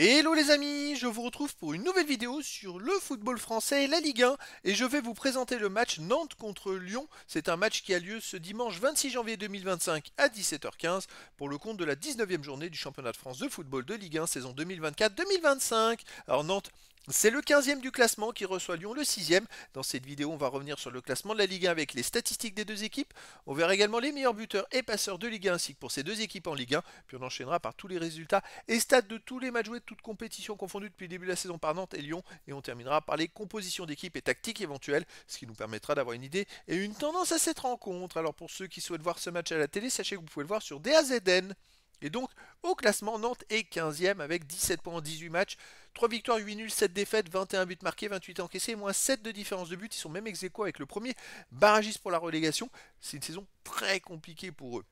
Hello les amis, je vous retrouve pour une nouvelle vidéo sur le football français et la Ligue 1 et je vais vous présenter le match Nantes contre Lyon. C'est un match qui a lieu ce dimanche 26 janvier 2025 à 17h15 pour le compte de la 19e journée du championnat de France de football de Ligue 1 saison 2024-2025. Alors Nantes, c'est le 15e du classement qui reçoit Lyon le 6e. Dans cette vidéo, on va revenir sur le classement de la Ligue 1 avec les statistiques des deux équipes. On verra également les meilleurs buteurs et passeurs de Ligue 1 ainsi que pour ces deux équipes en Ligue 1. Puis on enchaînera par tous les résultats et stats de tous les matchs joués, toutes compétitions confondues depuis le début de la saison par Nantes et Lyon. Et on terminera par les compositions d'équipes et tactiques éventuelles, ce qui nous permettra d'avoir une idée et une tendance à cette rencontre. Alors pour ceux qui souhaitent voir ce match à la télé, sachez que vous pouvez le voir sur DAZN. Et donc, au classement, Nantes est 15e avec 17 points en 18 matchs, 3 victoires, 8 nuls, 7 défaites, 21 buts marqués, 28 encaissés, moins 7 de différence de but. Ils sont même ex-aequo avec le premier barragiste pour la relégation. C'est une saison très compliquée pour eux.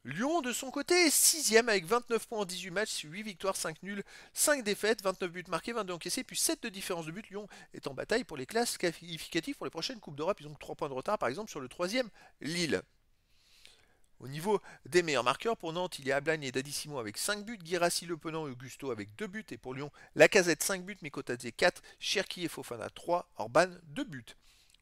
Lyon, de son côté, est 6e avec 29 points en 18 matchs, 8 victoires, 5 nuls, 5 défaites, 29 buts marqués, 22 encaissés, puis 7 de différence de but. Lyon est en bataille pour les classes qualificatives pour les prochaines Coupes d'Europe. Ils ont 3 points de retard, par exemple, sur le 3e Lille. Au niveau des meilleurs marqueurs, pour Nantes, il y a Ablagne et Dadissimo avec 5 buts, Guirassy, Le Penant et Augusto avec 2 buts, et pour Lyon, Lacazette 5 buts, Mikotadze 4, Cherki et Fofana 3, Orban 2 buts.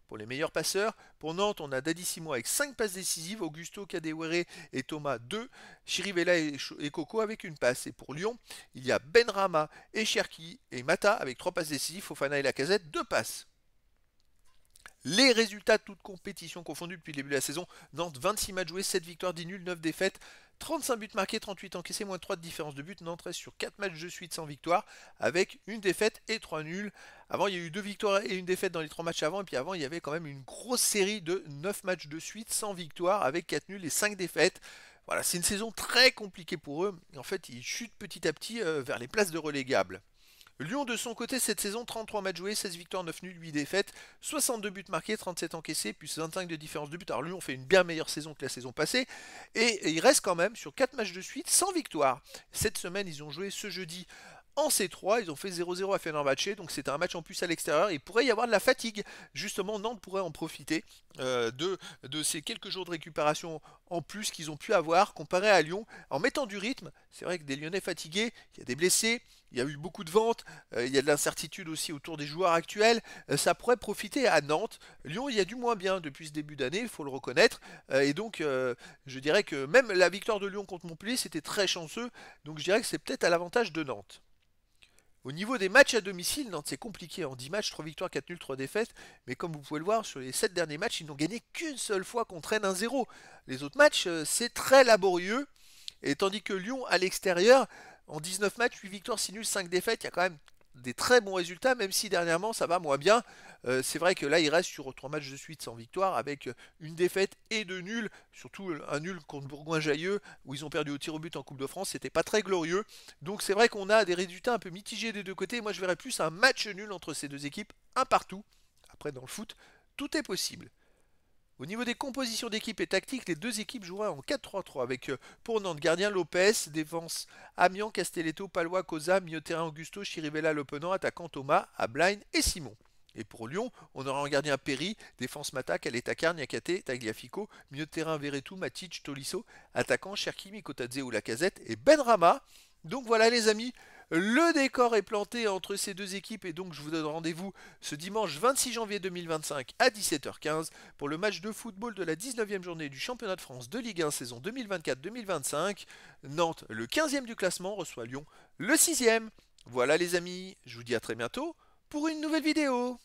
Pour les meilleurs passeurs, pour Nantes, on a Dadissimo avec 5 passes décisives, Augusto, Kadewere et Thomas 2, Chirivella et Coco avec une passe. Et pour Lyon, il y a Benrahma et Cherki et Mata avec 3 passes décisives, Fofana et Lacazette 2 passes. Les résultats de toutes compétitions confondues depuis le début de la saison, Nantes 26 matchs joués, 7 victoires, 10 nuls, 9 défaites, 35 buts marqués, 38 encaissés, moins 3 de différence de but. Nantes reste sur 4 matchs de suite sans victoire, avec une défaite et 3 nuls. Avant, il y a eu 2 victoires et une défaite dans les 3 matchs avant, et puis avant, il y avait quand même une grosse série de 9 matchs de suite sans victoire, avec 4 nuls et 5 défaites. Voilà, c'est une saison très compliquée pour eux. En fait, ils chutent petit à petit vers les places de relégables. Lyon de son côté cette saison, 33 matchs joués, 16 victoires, 9 nuls, 8 défaites, 62 buts marqués, 37 encaissés, plus 25 de différence de but. Alors Lyon fait une bien meilleure saison que la saison passée, et il reste quand même sur 4 matchs de suite sans victoire. Cette semaine, ils ont joué ce jeudi en C3, ils ont fait 0-0 à Fenerbahçe, donc c'était un match en plus à l'extérieur. Il pourrait y avoir de la fatigue. Justement, Nantes pourrait en profiter de ces quelques jours de récupération en plus qu'ils ont pu avoir comparé à Lyon en mettant du rythme. C'est vrai que des Lyonnais fatigués, il y a des blessés, il y a eu beaucoup de ventes, il y a de l'incertitude aussi autour des joueurs actuels. Ça pourrait profiter à Nantes. Lyon, il y a du moins bien depuis ce début d'année, il faut le reconnaître. Et donc, je dirais que même la victoire de Lyon contre Montpellier, c'était très chanceux. Donc, je dirais que c'est peut-être à l'avantage de Nantes. Au niveau des matchs à domicile, Nantes c'est compliqué. En 10 matchs, 3 victoires, 4 nuls, 3 défaites. Mais comme vous pouvez le voir, sur les 7 derniers matchs, ils n'ont gagné qu'une seule fois contre Rennes 1-0. Les autres matchs, c'est très laborieux. Et tandis que Lyon, à l'extérieur, en 19 matchs, 8 victoires, 6 nuls, 5 défaites, il y a quand même des très bons résultats, même si dernièrement ça va moins bien. C'est vrai que là, il reste sur 3 matchs de suite sans victoire, avec une défaite et 2 nuls, surtout un nul contre Bourgoin-Jallieu, où ils ont perdu au tir au but en Coupe de France, c'était pas très glorieux. Donc c'est vrai qu'on a des résultats un peu mitigés des deux côtés. Moi, je verrais plus un match nul entre ces deux équipes, un partout. Après, dans le foot, tout est possible. Au niveau des compositions d'équipe et tactiques, les deux équipes joueraient en 4-3-3 avec pour Nantes gardien Lopez, défense Amiens, Castelletto, Palois, Cosa, milieu terrain Augusto, Chirivella, Le Penant, attaquant Thomas, Ablaine et Simon. Et pour Lyon, on aura en gardien Perry, défense Mata, Caleta, Niakate, Tagliafico, milieu de terrain Veretout, Matic, Tolisso, attaquant Cherki, Mikotadze ou Lacazette et Benrahma. Donc voilà les amis, le décor est planté entre ces deux équipes et donc je vous donne rendez-vous ce dimanche 26 janvier 2025 à 17h15 pour le match de football de la 19e journée du championnat de France de Ligue 1 saison 2024-2025. Nantes, le 15e du classement, reçoit Lyon, le 6e. Voilà les amis, je vous dis à très bientôt pour une nouvelle vidéo.